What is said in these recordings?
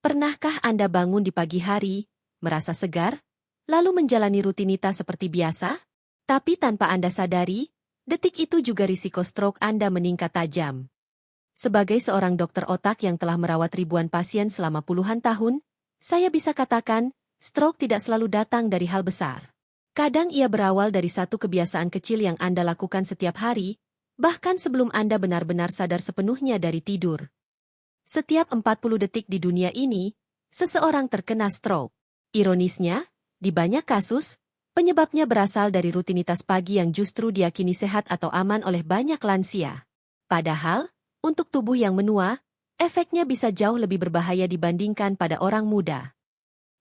Pernahkah Anda bangun di pagi hari, merasa segar, lalu menjalani rutinitas seperti biasa? Tapi tanpa Anda sadari, detik itu juga risiko stroke Anda meningkat tajam. Sebagai seorang dokter otak yang telah merawat ribuan pasien selama puluhan tahun, saya bisa katakan, stroke tidak selalu datang dari hal besar. Kadang ia berawal dari satu kebiasaan kecil yang Anda lakukan setiap hari, bahkan sebelum Anda benar-benar sadar sepenuhnya dari tidur. Setiap 40 detik di dunia ini, seseorang terkena stroke. Ironisnya, di banyak kasus, penyebabnya berasal dari rutinitas pagi yang justru diyakini sehat atau aman oleh banyak lansia. Padahal, untuk tubuh yang menua, efeknya bisa jauh lebih berbahaya dibandingkan pada orang muda.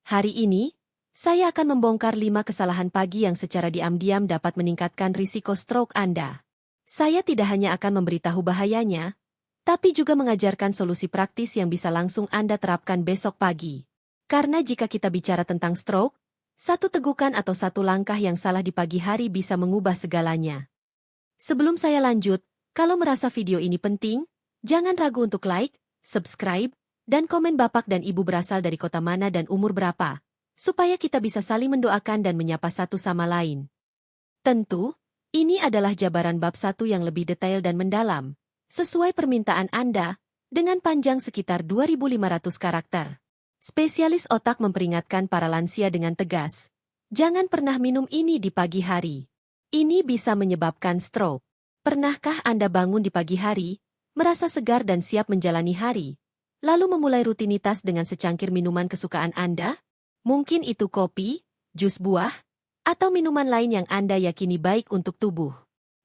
Hari ini, saya akan membongkar 5 kesalahan pagi yang secara diam-diam dapat meningkatkan risiko stroke Anda. Saya tidak hanya akan memberitahu bahayanya, tapi juga mengajarkan solusi praktis yang bisa langsung Anda terapkan besok pagi. Karena jika kita bicara tentang stroke, satu tegukan atau satu langkah yang salah di pagi hari bisa mengubah segalanya. Sebelum saya lanjut, kalau merasa video ini penting, jangan ragu untuk like, subscribe, dan komen Bapak dan Ibu berasal dari kota mana dan umur berapa, supaya kita bisa saling mendoakan dan menyapa satu sama lain. Tentu, ini adalah jabaran bab 1 yang lebih detail dan mendalam, sesuai permintaan Anda, dengan panjang sekitar 2.500 karakter. Spesialis otak memperingatkan para lansia dengan tegas, jangan pernah minum ini di pagi hari. Ini bisa menyebabkan stroke. Pernahkah Anda bangun di pagi hari, merasa segar dan siap menjalani hari, lalu memulai rutinitas dengan secangkir minuman kesukaan Anda? Mungkin itu kopi, jus buah, atau minuman lain yang Anda yakini baik untuk tubuh.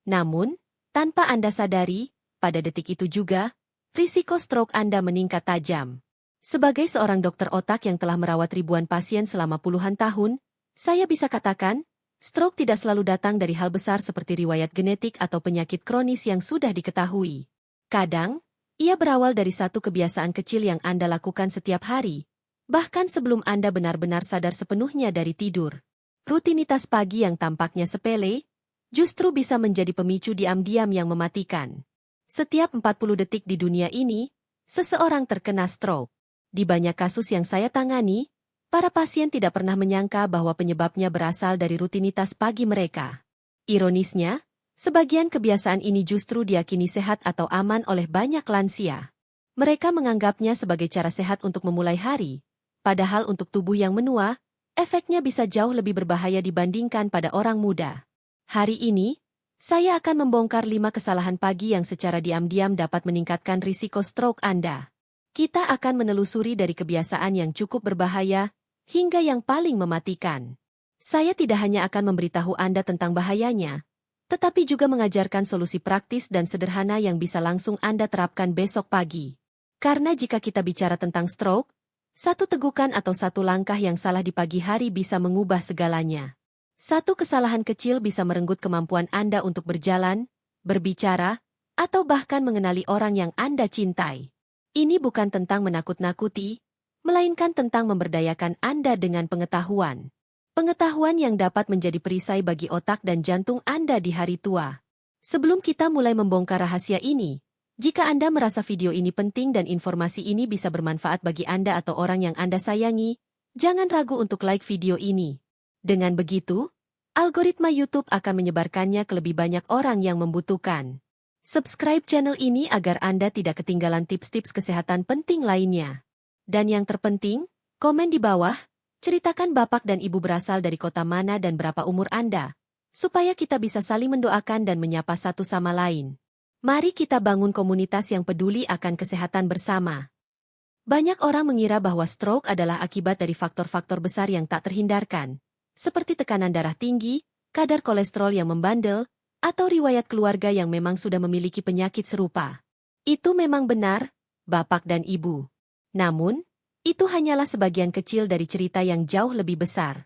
Namun, tanpa Anda sadari, pada detik itu juga, risiko stroke Anda meningkat tajam. Sebagai seorang dokter otak yang telah merawat ribuan pasien selama puluhan tahun, saya bisa katakan, stroke tidak selalu datang dari hal besar seperti riwayat genetik atau penyakit kronis yang sudah diketahui. Kadang, ia berawal dari satu kebiasaan kecil yang Anda lakukan setiap hari, bahkan sebelum Anda benar-benar sadar sepenuhnya dari tidur. Rutinitas pagi yang tampaknya sepele, justru bisa menjadi pemicu diam-diam yang mematikan. Setiap 40 detik di dunia ini, seseorang terkena stroke. Di banyak kasus yang saya tangani, para pasien tidak pernah menyangka bahwa penyebabnya berasal dari rutinitas pagi mereka. Ironisnya, sebagian kebiasaan ini justru diyakini sehat atau aman oleh banyak lansia. Mereka menganggapnya sebagai cara sehat untuk memulai hari, padahal untuk tubuh yang menua, efeknya bisa jauh lebih berbahaya dibandingkan pada orang muda. Hari ini, saya akan membongkar 5 kesalahan pagi yang secara diam-diam dapat meningkatkan risiko stroke Anda. Kita akan menelusuri dari kebiasaan yang cukup berbahaya, hingga yang paling mematikan. Saya tidak hanya akan memberitahu Anda tentang bahayanya, tetapi juga mengajarkan solusi praktis dan sederhana yang bisa langsung Anda terapkan besok pagi. Karena jika kita bicara tentang stroke, satu tegukan atau satu langkah yang salah di pagi hari bisa mengubah segalanya. Satu kesalahan kecil bisa merenggut kemampuan Anda untuk berjalan, berbicara, atau bahkan mengenali orang yang Anda cintai. Ini bukan tentang menakut-nakuti, melainkan tentang memberdayakan Anda dengan pengetahuan. Pengetahuan yang dapat menjadi perisai bagi otak dan jantung Anda di hari tua. Sebelum kita mulai membongkar rahasia ini, jika Anda merasa video ini penting dan informasi ini bisa bermanfaat bagi Anda atau orang yang Anda sayangi, jangan ragu untuk like video ini. Dengan begitu, algoritma YouTube akan menyebarkannya ke lebih banyak orang yang membutuhkan. Subscribe channel ini agar Anda tidak ketinggalan tips-tips kesehatan penting lainnya. Dan yang terpenting, komen di bawah, ceritakan Bapak dan Ibu berasal dari kota mana dan berapa umur Anda, supaya kita bisa saling mendoakan dan menyapa satu sama lain. Mari kita bangun komunitas yang peduli akan kesehatan bersama. Banyak orang mengira bahwa stroke adalah akibat dari faktor-faktor besar yang tak terhindarkan, seperti tekanan darah tinggi, kadar kolesterol yang membandel, atau riwayat keluarga yang memang sudah memiliki penyakit serupa. Itu memang benar, Bapak dan Ibu. Namun, itu hanyalah sebagian kecil dari cerita yang jauh lebih besar.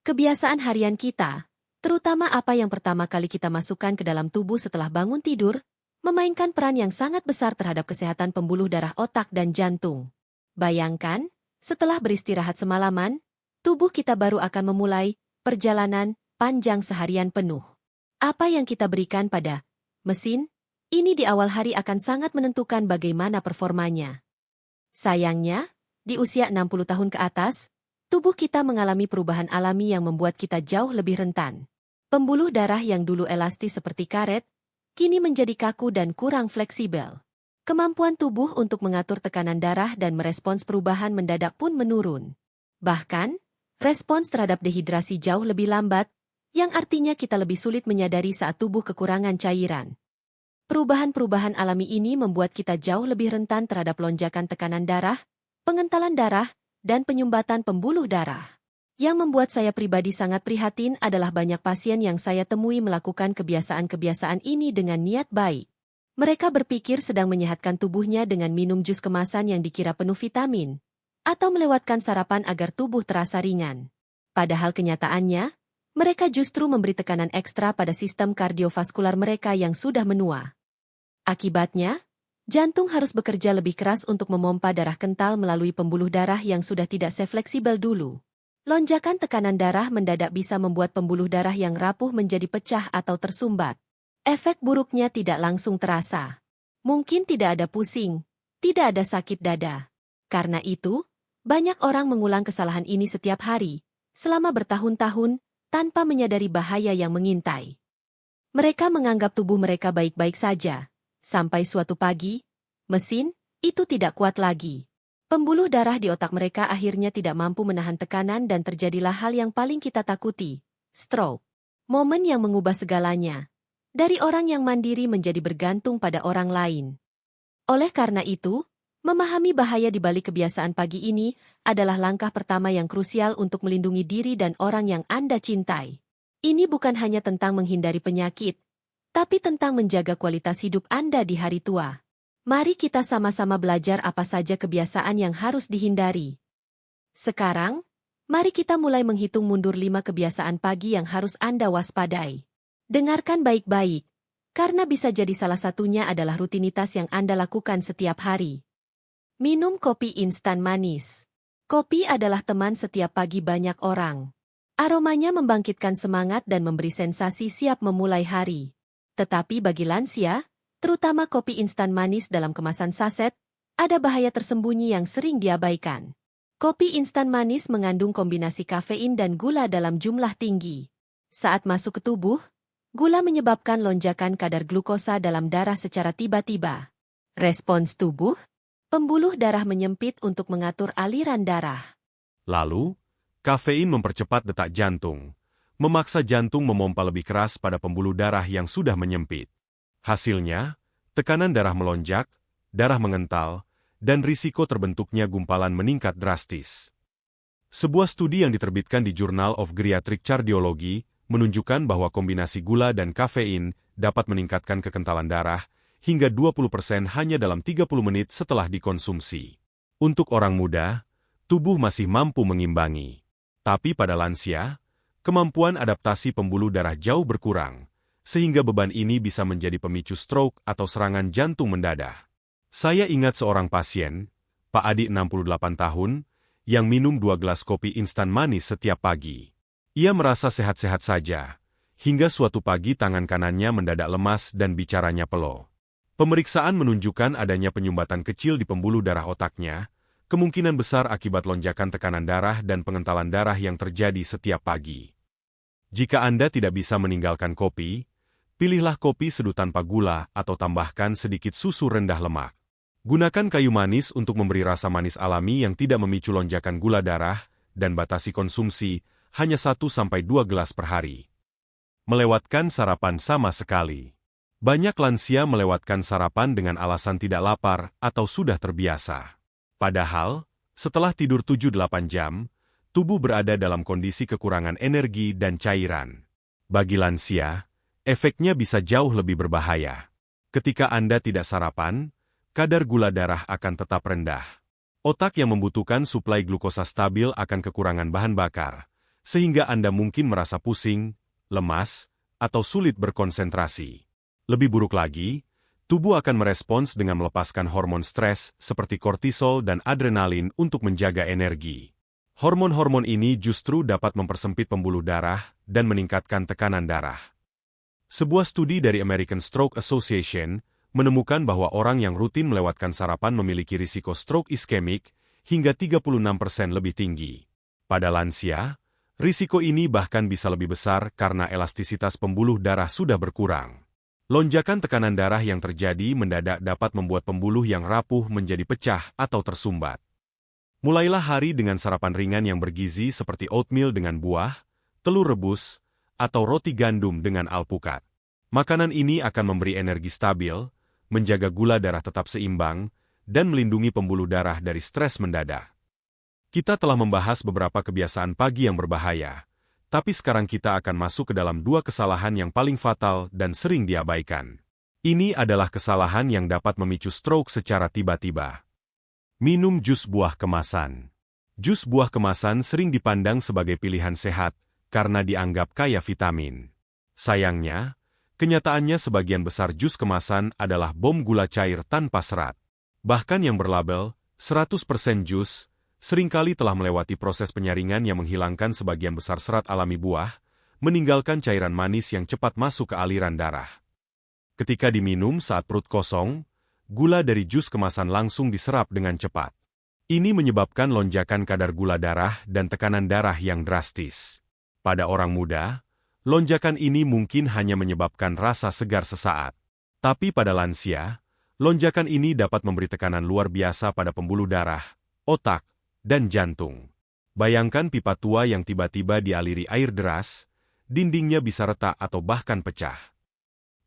Kebiasaan harian kita, terutama apa yang pertama kali kita masukkan ke dalam tubuh setelah bangun tidur, memainkan peran yang sangat besar terhadap kesehatan pembuluh darah otak dan jantung. Bayangkan, setelah beristirahat semalaman, tubuh kita baru akan memulai perjalanan panjang seharian penuh. Apa yang kita berikan pada mesin, ini di awal hari akan sangat menentukan bagaimana performanya. Sayangnya, Di usia 60 tahun ke atas, tubuh kita mengalami perubahan alami yang membuat kita jauh lebih rentan. Pembuluh darah yang dulu elastis seperti karet, kini menjadi kaku dan kurang fleksibel. Kemampuan tubuh untuk mengatur tekanan darah dan merespons perubahan mendadak pun menurun. Bahkan, respons terhadap dehidrasi jauh lebih lambat, yang artinya kita lebih sulit menyadari saat tubuh kekurangan cairan. Perubahan-perubahan alami ini membuat kita jauh lebih rentan terhadap lonjakan tekanan darah, pengentalan darah, dan penyumbatan pembuluh darah. Yang membuat saya pribadi sangat prihatin adalah banyak pasien yang saya temui melakukan kebiasaan-kebiasaan ini dengan niat baik. Mereka berpikir sedang menyehatkan tubuhnya dengan minum jus kemasan yang dikira penuh vitamin, atau melewatkan sarapan agar tubuh terasa ringan. Padahal kenyataannya, mereka justru memberi tekanan ekstra pada sistem kardiovaskular mereka yang sudah menua. Akibatnya, jantung harus bekerja lebih keras untuk memompa darah kental melalui pembuluh darah yang sudah tidak sefleksibel dulu. Lonjakan tekanan darah mendadak bisa membuat pembuluh darah yang rapuh menjadi pecah atau tersumbat. Efek buruknya tidak langsung terasa. Mungkin tidak ada pusing, tidak ada sakit dada. Karena itu, banyak orang mengulang kesalahan ini setiap hari, selama bertahun-tahun, tanpa menyadari bahaya yang mengintai. Mereka menganggap tubuh mereka baik-baik saja, sampai suatu pagi, mesin itu tidak kuat lagi. Pembuluh darah di otak mereka akhirnya tidak mampu menahan tekanan dan terjadilah hal yang paling kita takuti, stroke. Momen yang mengubah segalanya. Dari orang yang mandiri menjadi bergantung pada orang lain. Oleh karena itu, memahami bahaya di balik kebiasaan pagi ini adalah langkah pertama yang krusial untuk melindungi diri dan orang yang Anda cintai. Ini bukan hanya tentang menghindari penyakit, tapi tentang menjaga kualitas hidup Anda di hari tua. Mari kita sama-sama belajar apa saja kebiasaan yang harus dihindari. Sekarang, mari kita mulai menghitung mundur 5 kebiasaan pagi yang harus Anda waspadai. Dengarkan baik-baik, karena bisa jadi salah satunya adalah rutinitas yang Anda lakukan setiap hari. Minum kopi instan manis. Kopi adalah teman setiap pagi banyak orang. Aromanya membangkitkan semangat dan memberi sensasi siap memulai hari. Tetapi bagi lansia, terutama kopi instan manis dalam kemasan saset, ada bahaya tersembunyi yang sering diabaikan. Kopi instan manis mengandung kombinasi kafein dan gula dalam jumlah tinggi. Saat masuk ke tubuh, gula menyebabkan lonjakan kadar glukosa dalam darah secara tiba-tiba. Respons tubuh, pembuluh darah menyempit untuk mengatur aliran darah. Lalu, kafein mempercepat detak jantung, memaksa jantung memompa lebih keras pada pembuluh darah yang sudah menyempit. Hasilnya, tekanan darah melonjak, darah mengental, dan risiko terbentuknya gumpalan meningkat drastis. Sebuah studi yang diterbitkan di Journal of Geriatric Cardiology menunjukkan bahwa kombinasi gula dan kafein dapat meningkatkan kekentalan darah hingga 20% hanya dalam 30 menit setelah dikonsumsi. Untuk orang muda, tubuh masih mampu mengimbangi. Tapi pada lansia, kemampuan adaptasi pembuluh darah jauh berkurang, sehingga beban ini bisa menjadi pemicu stroke atau serangan jantung mendadak. Saya ingat seorang pasien, Pak Adi 68 tahun, yang minum 2 gelas kopi instan manis setiap pagi. Ia merasa sehat-sehat saja, hingga suatu pagi tangan kanannya mendadak lemas dan bicaranya peluh. Pemeriksaan menunjukkan adanya penyumbatan kecil di pembuluh darah otaknya, kemungkinan besar akibat lonjakan tekanan darah dan pengentalan darah yang terjadi setiap pagi. Jika Anda tidak bisa meninggalkan kopi, pilihlah kopi seduh tanpa gula atau tambahkan sedikit susu rendah lemak. Gunakan kayu manis untuk memberi rasa manis alami yang tidak memicu lonjakan gula darah, dan batasi konsumsi hanya 1-2 gelas per hari. Melewatkan sarapan sama sekali. Banyak lansia melewatkan sarapan dengan alasan tidak lapar atau sudah terbiasa. Padahal, setelah tidur 7-8 jam, tubuh berada dalam kondisi kekurangan energi dan cairan. Bagi lansia, efeknya bisa jauh lebih berbahaya. Ketika Anda tidak sarapan, kadar gula darah akan tetap rendah. Otak yang membutuhkan suplai glukosa stabil akan kekurangan bahan bakar, sehingga Anda mungkin merasa pusing, lemas, atau sulit berkonsentrasi. Lebih buruk lagi, tubuh akan merespons dengan melepaskan hormon stres seperti kortisol dan adrenalin untuk menjaga energi. Hormon-hormon ini justru dapat mempersempit pembuluh darah dan meningkatkan tekanan darah. Sebuah studi dari American Stroke Association menemukan bahwa orang yang rutin melewatkan sarapan memiliki risiko stroke iskemik hingga 36% lebih tinggi. Pada lansia, risiko ini bahkan bisa lebih besar karena elastisitas pembuluh darah sudah berkurang. Lonjakan tekanan darah yang terjadi mendadak dapat membuat pembuluh yang rapuh menjadi pecah atau tersumbat. Mulailah hari dengan sarapan ringan yang bergizi seperti oatmeal dengan buah, telur rebus, atau roti gandum dengan alpukat. Makanan ini akan memberi energi stabil, menjaga gula darah tetap seimbang, dan melindungi pembuluh darah dari stres mendadak. Kita telah membahas beberapa kebiasaan pagi yang berbahaya, tapi sekarang kita akan masuk ke dalam 2 kesalahan yang paling fatal dan sering diabaikan. Ini adalah kesalahan yang dapat memicu stroke secara tiba-tiba. Minum jus buah kemasan. Jus buah kemasan sering dipandang sebagai pilihan sehat karena dianggap kaya vitamin. Sayangnya, kenyataannya sebagian besar jus kemasan adalah bom gula cair tanpa serat. Bahkan yang berlabel 100% jus, seringkali telah melewati proses penyaringan yang menghilangkan sebagian besar serat alami buah, meninggalkan cairan manis yang cepat masuk ke aliran darah. Ketika diminum saat perut kosong, gula dari jus kemasan langsung diserap dengan cepat. Ini menyebabkan lonjakan kadar gula darah dan tekanan darah yang drastis. Pada orang muda, lonjakan ini mungkin hanya menyebabkan rasa segar sesaat. Tapi pada lansia, lonjakan ini dapat memberi tekanan luar biasa pada pembuluh darah, otak, dan jantung. Bayangkan pipa tua yang tiba-tiba dialiri air deras, dindingnya bisa retak atau bahkan pecah.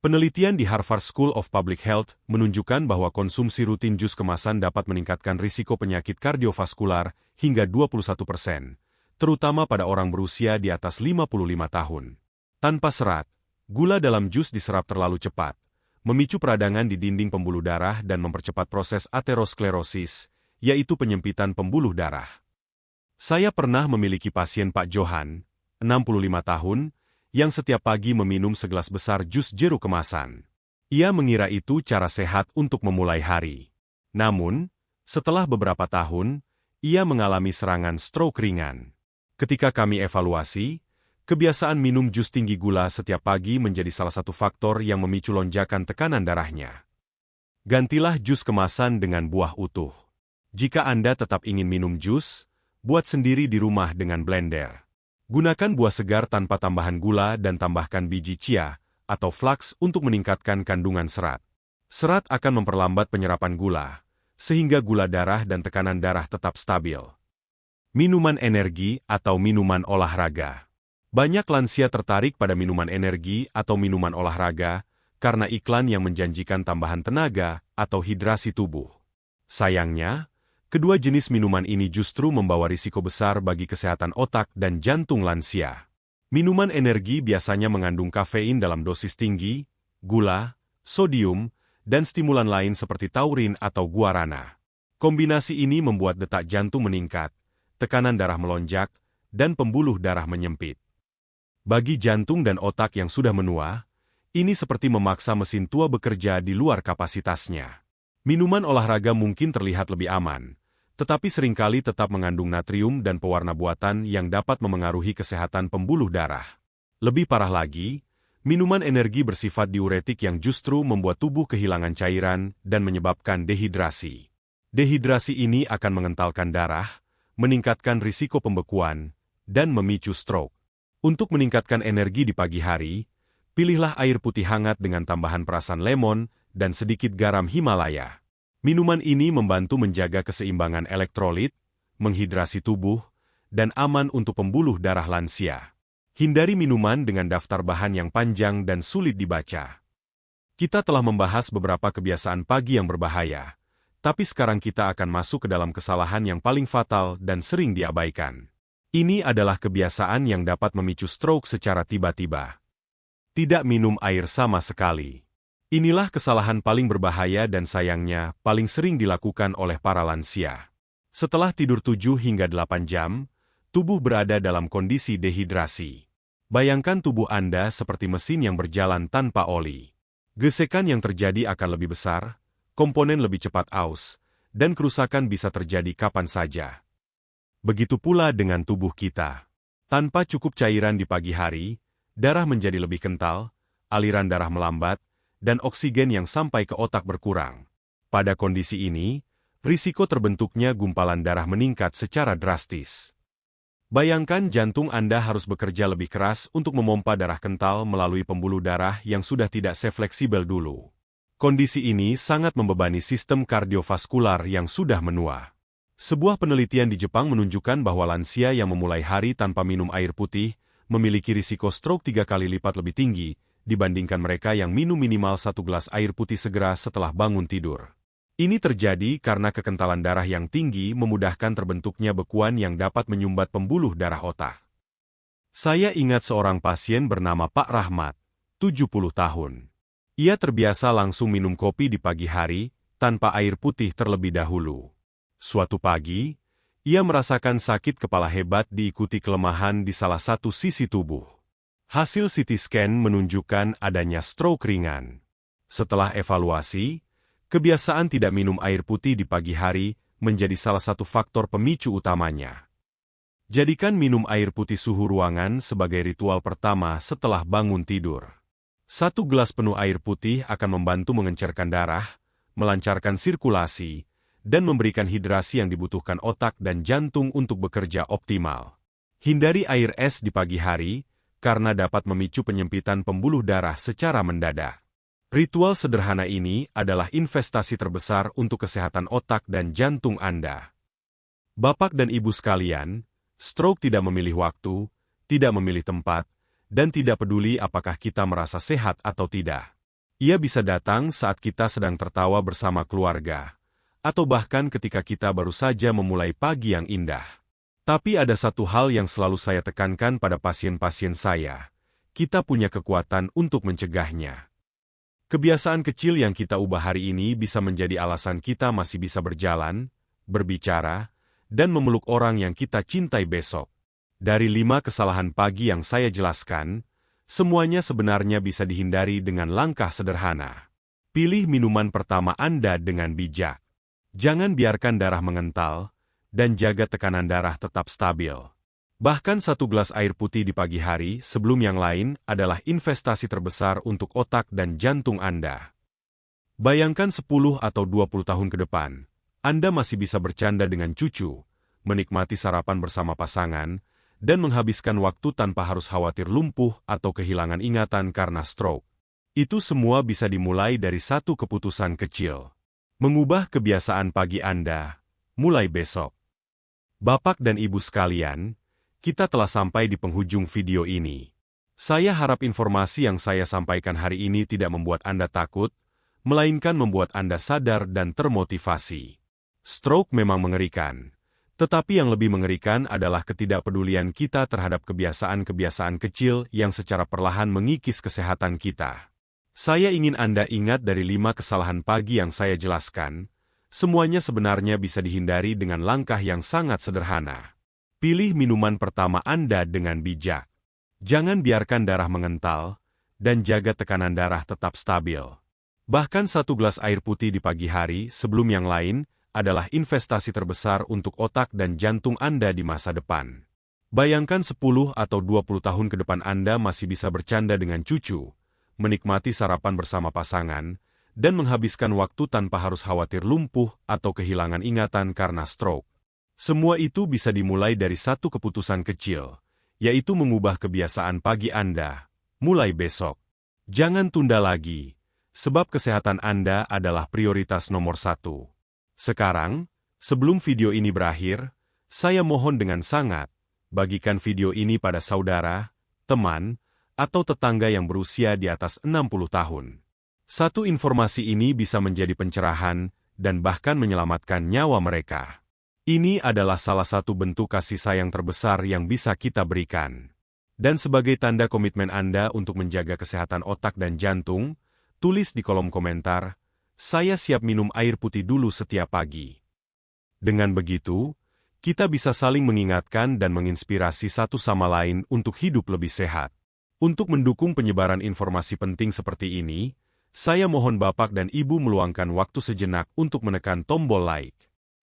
Penelitian di Harvard School of Public Health menunjukkan bahwa konsumsi rutin jus kemasan dapat meningkatkan risiko penyakit kardiovaskular hingga 21%, terutama pada orang berusia di atas 55 tahun. Tanpa serat, gula dalam jus diserap terlalu cepat, memicu peradangan di dinding pembuluh darah dan mempercepat proses aterosklerosis, yaitu penyempitan pembuluh darah. Saya pernah memiliki pasien Pak Johan, 65 tahun, yang setiap pagi meminum segelas besar jus jeruk kemasan. Ia mengira itu cara sehat untuk memulai hari. Namun, setelah beberapa tahun, ia mengalami serangan stroke ringan. Ketika kami evaluasi, kebiasaan minum jus tinggi gula setiap pagi menjadi salah satu faktor yang memicu lonjakan tekanan darahnya. Gantilah jus kemasan dengan buah utuh. Jika Anda tetap ingin minum jus, buat sendiri di rumah dengan blender. Gunakan buah segar tanpa tambahan gula dan tambahkan biji chia atau flax untuk meningkatkan kandungan serat. Serat akan memperlambat penyerapan gula, sehingga gula darah dan tekanan darah tetap stabil. Minuman energi atau minuman olahraga. Banyak lansia tertarik pada minuman energi atau minuman olahraga karena iklan yang menjanjikan tambahan tenaga atau hidrasi tubuh. Sayangnya, kedua jenis minuman ini justru membawa risiko besar bagi kesehatan otak dan jantung lansia. Minuman energi biasanya mengandung kafein dalam dosis tinggi, gula, sodium, dan stimulan lain seperti taurin atau guarana. Kombinasi ini membuat detak jantung meningkat, tekanan darah melonjak, dan pembuluh darah menyempit. Bagi jantung dan otak yang sudah menua, ini seperti memaksa mesin tua bekerja di luar kapasitasnya. Minuman olahraga mungkin terlihat lebih aman, tetapi seringkali tetap mengandung natrium dan pewarna buatan yang dapat memengaruhi kesehatan pembuluh darah. Lebih parah lagi, minuman energi bersifat diuretik yang justru membuat tubuh kehilangan cairan dan menyebabkan dehidrasi. Dehidrasi ini akan mengentalkan darah, meningkatkan risiko pembekuan, dan memicu stroke. Untuk meningkatkan energi di pagi hari, pilihlah air putih hangat dengan tambahan perasan lemon dan sedikit garam Himalaya. Minuman ini membantu menjaga keseimbangan elektrolit, menghidrasi tubuh, dan aman untuk pembuluh darah lansia. Hindari minuman dengan daftar bahan yang panjang dan sulit dibaca. Kita telah membahas beberapa kebiasaan pagi yang berbahaya, tapi sekarang kita akan masuk ke dalam kesalahan yang paling fatal dan sering diabaikan. Ini adalah kebiasaan yang dapat memicu stroke secara tiba-tiba. Tidak minum air sama sekali. Inilah kesalahan paling berbahaya dan sayangnya paling sering dilakukan oleh para lansia. Setelah tidur 7 hingga 8 jam, tubuh berada dalam kondisi dehidrasi. Bayangkan tubuh Anda seperti mesin yang berjalan tanpa oli. Gesekan yang terjadi akan lebih besar, komponen lebih cepat aus, dan kerusakan bisa terjadi kapan saja. Begitu pula dengan tubuh kita. Tanpa cukup cairan di pagi hari, darah menjadi lebih kental, aliran darah melambat, dan oksigen yang sampai ke otak berkurang. Pada kondisi ini, risiko terbentuknya gumpalan darah meningkat secara drastis. Bayangkan jantung Anda harus bekerja lebih keras untuk memompa darah kental melalui pembuluh darah yang sudah tidak sefleksibel dulu. Kondisi ini sangat membebani sistem kardiovaskular yang sudah menua. Sebuah penelitian di Jepang menunjukkan bahwa lansia yang memulai hari tanpa minum air putih memiliki risiko stroke 3 kali lipat lebih tinggi dibandingkan mereka yang minum minimal 1 gelas air putih segera setelah bangun tidur. Ini terjadi karena kekentalan darah yang tinggi memudahkan terbentuknya bekuan yang dapat menyumbat pembuluh darah otak. Saya ingat seorang pasien bernama Pak Rahmat, 70 tahun. Ia terbiasa langsung minum kopi di pagi hari, tanpa air putih terlebih dahulu. Suatu pagi, ia merasakan sakit kepala hebat diikuti kelemahan di salah satu sisi tubuh. Hasil CT scan menunjukkan adanya stroke ringan. Setelah evaluasi, kebiasaan tidak minum air putih di pagi hari menjadi salah satu faktor pemicu utamanya. Jadikan minum air putih suhu ruangan sebagai ritual pertama setelah bangun tidur. 1 gelas penuh air putih akan membantu mengencerkan darah, melancarkan sirkulasi, dan memberikan hidrasi yang dibutuhkan otak dan jantung untuk bekerja optimal. Hindari air es di pagi hari, karena dapat memicu penyempitan pembuluh darah secara mendadak. Ritual sederhana ini adalah investasi terbesar untuk kesehatan otak dan jantung Anda. Bapak dan Ibu sekalian, stroke tidak memilih waktu, tidak memilih tempat, dan tidak peduli apakah kita merasa sehat atau tidak. Ia bisa datang saat kita sedang tertawa bersama keluarga, atau bahkan ketika kita baru saja memulai pagi yang indah. Tapi ada satu hal yang selalu saya tekankan pada pasien-pasien saya. Kita punya kekuatan untuk mencegahnya. Kebiasaan kecil yang kita ubah hari ini bisa menjadi alasan kita masih bisa berjalan, berbicara, dan memeluk orang yang kita cintai besok. Dari 5 kesalahan pagi yang saya jelaskan, semuanya sebenarnya bisa dihindari dengan langkah sederhana. Pilih minuman pertama Anda dengan bijak. Jangan biarkan darah mengental, dan jaga tekanan darah tetap stabil. Bahkan 1 gelas air putih di pagi hari sebelum yang lain adalah investasi terbesar untuk otak dan jantung Anda. Bayangkan 10 atau 20 tahun ke depan, Anda masih bisa bercanda dengan cucu, menikmati sarapan bersama pasangan, dan menghabiskan waktu tanpa harus khawatir lumpuh atau kehilangan ingatan karena stroke. Itu semua bisa dimulai dari satu keputusan kecil. Mengubah kebiasaan pagi Anda, mulai besok. Bapak dan Ibu sekalian, kita telah sampai di penghujung video ini. Saya harap informasi yang saya sampaikan hari ini tidak membuat Anda takut, melainkan membuat Anda sadar dan termotivasi. Stroke memang mengerikan, tetapi yang lebih mengerikan adalah ketidakpedulian kita terhadap kebiasaan-kebiasaan kecil yang secara perlahan mengikis kesehatan kita. Saya ingin Anda ingat dari 5 kesalahan pagi yang saya jelaskan, semuanya sebenarnya bisa dihindari dengan langkah yang sangat sederhana. Pilih minuman pertama Anda dengan bijak. Jangan biarkan darah mengental, dan jaga tekanan darah tetap stabil. Bahkan 1 gelas air putih di pagi hari sebelum yang lain adalah investasi terbesar untuk otak dan jantung Anda di masa depan. Bayangkan 10 atau 20 tahun ke depan Anda masih bisa bercanda dengan cucu, menikmati sarapan bersama pasangan, dan menghabiskan waktu tanpa harus khawatir lumpuh atau kehilangan ingatan karena stroke. Semua itu bisa dimulai dari satu keputusan kecil, yaitu mengubah kebiasaan pagi Anda, mulai besok. Jangan tunda lagi, sebab kesehatan Anda adalah prioritas nomor 1. Sekarang, sebelum video ini berakhir, saya mohon dengan sangat, bagikan video ini pada saudara, teman, atau tetangga yang berusia di atas 60 tahun. Satu informasi ini bisa menjadi pencerahan dan bahkan menyelamatkan nyawa mereka. Ini adalah salah satu bentuk kasih sayang terbesar yang bisa kita berikan. Dan sebagai tanda komitmen Anda untuk menjaga kesehatan otak dan jantung, tulis di kolom komentar, "Saya siap minum air putih dulu setiap pagi." Dengan begitu, kita bisa saling mengingatkan dan menginspirasi satu sama lain untuk hidup lebih sehat. Untuk mendukung penyebaran informasi penting seperti ini, saya mohon Bapak dan Ibu meluangkan waktu sejenak untuk menekan tombol like.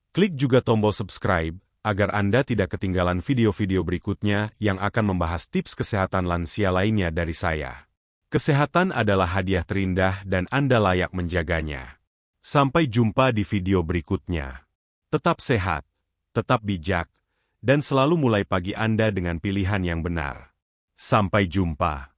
Klik juga tombol subscribe, agar Anda tidak ketinggalan video-video berikutnya yang akan membahas tips kesehatan lansia lainnya dari saya. Kesehatan adalah hadiah terindah dan Anda layak menjaganya. Sampai jumpa di video berikutnya. Tetap sehat, tetap bijak, dan selalu mulai pagi Anda dengan pilihan yang benar. Sampai jumpa.